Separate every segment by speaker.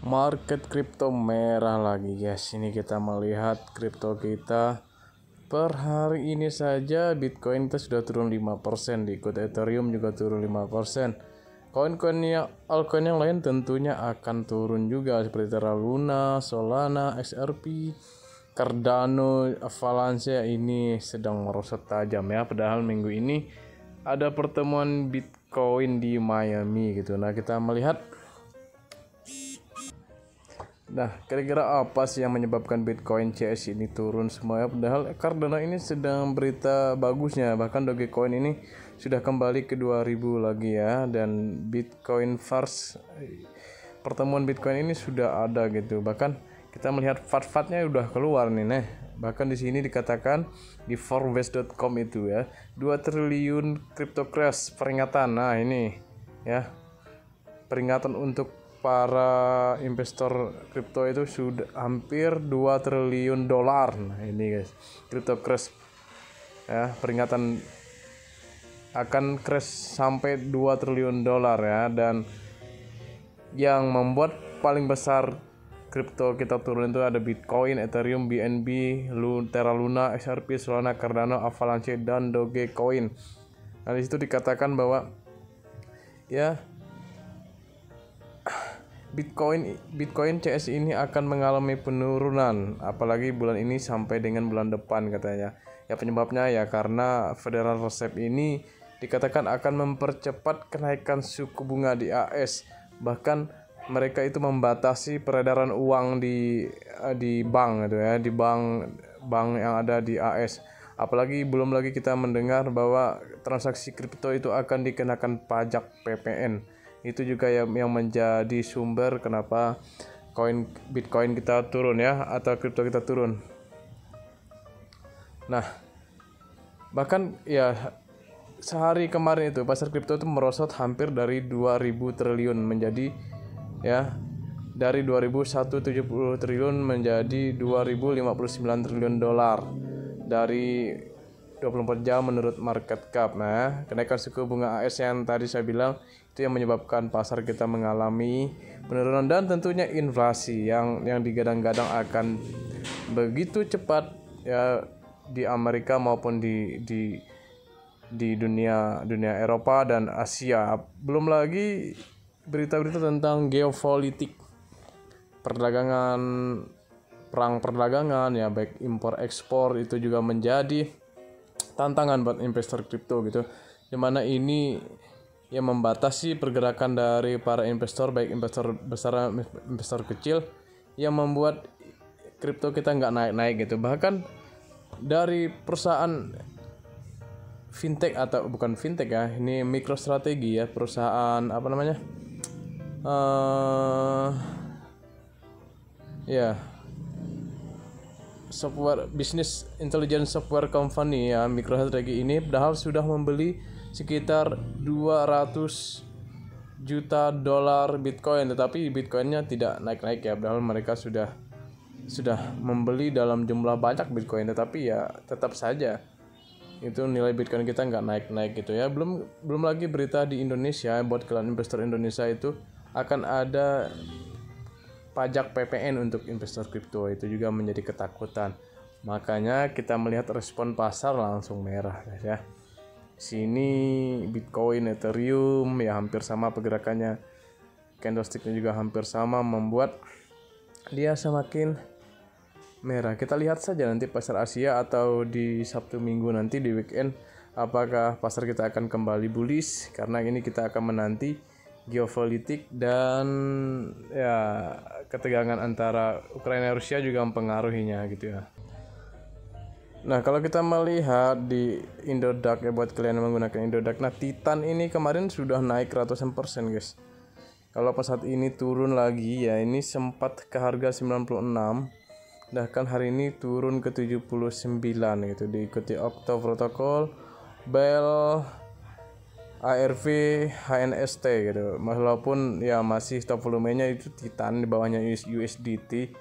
Speaker 1: Market kripto merah lagi guys. Ini kita melihat kripto kita per hari ini saja. Bitcoin kita sudah turun 5%, diikut Ethereum juga turun 5%. Koin-koinnya altcoin yang lain tentunya akan turun juga seperti Terra Luna, Solana, XRP, Cardano, Avalanche ini sedang merosot tajam ya. Padahal minggu ini ada pertemuan Bitcoin di Miami gitu. Nah, kita melihat kira-kira apa sih yang menyebabkan Bitcoin CS ini turun semua ya? Padahal Cardano ini sedang berita bagusnya, bahkan Dogecoin ini sudah kembali ke 2000 lagi ya, dan Bitcoin First pertemuan Bitcoin ini sudah ada gitu. Bahkan kita melihat FAT-FAT-nya udah keluar nih. Bahkan di sini dikatakan di Forbes.com itu ya, 2 triliun crypto crash peringatan. Nah, ini ya, peringatan untuk para investor kripto itu sudah hampir 2 triliun dolar. Nah, ini guys, crypto crash ya, peringatan akan crash sampai 2 triliun dolar ya. Dan yang membuat paling besar kripto kita turun itu ada Bitcoin, Ethereum, BNB, Terra Luna, XRP, Solana, Cardano, Avalanche, dan Dogecoin. Nah, di situ dikatakan bahwa ya, Bitcoin CS ini akan mengalami penurunan apalagi bulan ini sampai dengan bulan depan katanya. Ya, penyebabnya ya karena Federal Reserve ini dikatakan akan mempercepat kenaikan suku bunga di AS. Bahkan mereka itu membatasi peredaran uang di bank gitu ya, di bank yang ada di AS. Apalagi belum lagi kita mendengar bahwa transaksi kripto itu akan dikenakan pajak PPN. Itu juga yang menjadi sumber kenapa Bitcoin kita turun ya, atau kripto kita turun. Nah, bahkan ya sehari kemarin itu pasar kripto itu merosot hampir dari 2000 triliun menjadi ya, dari 2070 triliun menjadi 2059 triliun dolar dari 24 jam menurut market cap. Nah, kenaikan suku bunga AS yang tadi saya bilang itu yang menyebabkan pasar kita mengalami penurunan, dan tentunya inflasi yang digadang-gadang akan begitu cepat ya di Amerika maupun di dunia Eropa dan Asia. Belum lagi berita-berita tentang geopolitik, perdagangan, perang perdagangan ya, baik impor ekspor, itu juga menjadi tantangan buat investor kripto gitu. Dimana ini yang membatasi pergerakan dari para investor, baik investor besar, investor kecil, yang membuat kripto kita nggak naik-naik gitu. Bahkan dari perusahaan fintech, atau bukan fintech ya, ini mikrostrategi ya, perusahaan apa namanya, ya, software business intelligence software company ya, MicroStrategy ini padahal sudah membeli sekitar 200 juta dolar Bitcoin, tetapi Bitcoinnya tidak naik-naik ya, padahal mereka sudah membeli dalam jumlah banyak Bitcoin, tetapi ya tetap saja itu nilai Bitcoin kita nggak naik-naik gitu ya. Belum lagi berita di Indonesia buat kalian investor Indonesia itu akan ada pajak PPN untuk investor kripto, itu juga menjadi ketakutan. Makanya kita melihat respon pasar langsung merah guys ya. Sini Bitcoin, Ethereum ya hampir sama pergerakannya, candlesticknya juga hampir sama, membuat dia semakin merah. Kita lihat saja nanti pasar Asia atau di Sabtu Minggu nanti di weekend, apakah pasar kita akan kembali bullish, karena ini kita akan menanti geopolitik dan ya ketegangan antara Ukraina dan Rusia juga mempengaruhinya gitu ya. Nah, kalau kita melihat di Indodax ya, buat kalian yang menggunakan Indodax, nah Titan ini kemarin sudah naik ratusan persen guys. Kalau pas saat ini turun lagi ya, ini sempat ke harga 96, bahkan hari ini turun ke 79 gitu, diikuti Octo Protocol, Bell, ARV, HNST gitu. Walaupun ya masih top volumenya itu Titan di bawahnya USDT.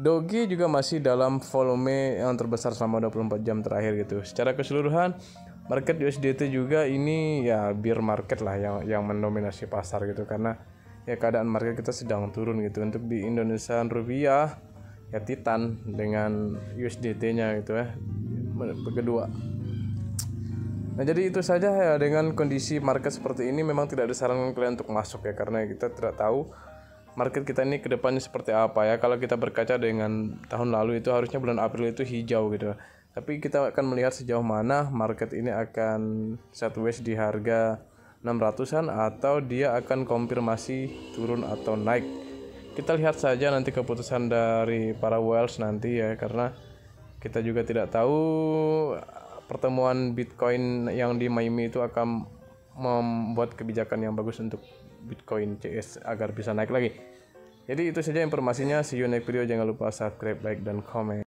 Speaker 1: Doge juga masih dalam volume yang terbesar selama 24 jam terakhir gitu. Secara keseluruhan market USDT juga ini ya bear market lah yang mendominasi pasar gitu, karena ya keadaan market kita sedang turun gitu. Untuk di Indonesian rupiah ya Titan dengan USDT-nya gitu ya kedua. Nah jadi itu saja ya, dengan kondisi market seperti ini memang tidak disarankan kalian untuk masuk ya, karena kita tidak tahu market kita ini kedepannya seperti apa ya. Kalau kita berkaca dengan tahun lalu itu harusnya bulan April itu hijau gitu, tapi kita akan melihat sejauh mana market ini akan sideways di harga 600-an atau dia akan konfirmasi turun atau naik. Kita lihat saja nanti keputusan dari para whales nanti ya, karena kita juga tidak tahu pertemuan Bitcoin yang di Miami itu akan membuat kebijakan yang bagus untuk Bitcoin CS agar bisa naik lagi. Jadi itu saja informasinya. See you next video. Jangan lupa subscribe, like, dan komen.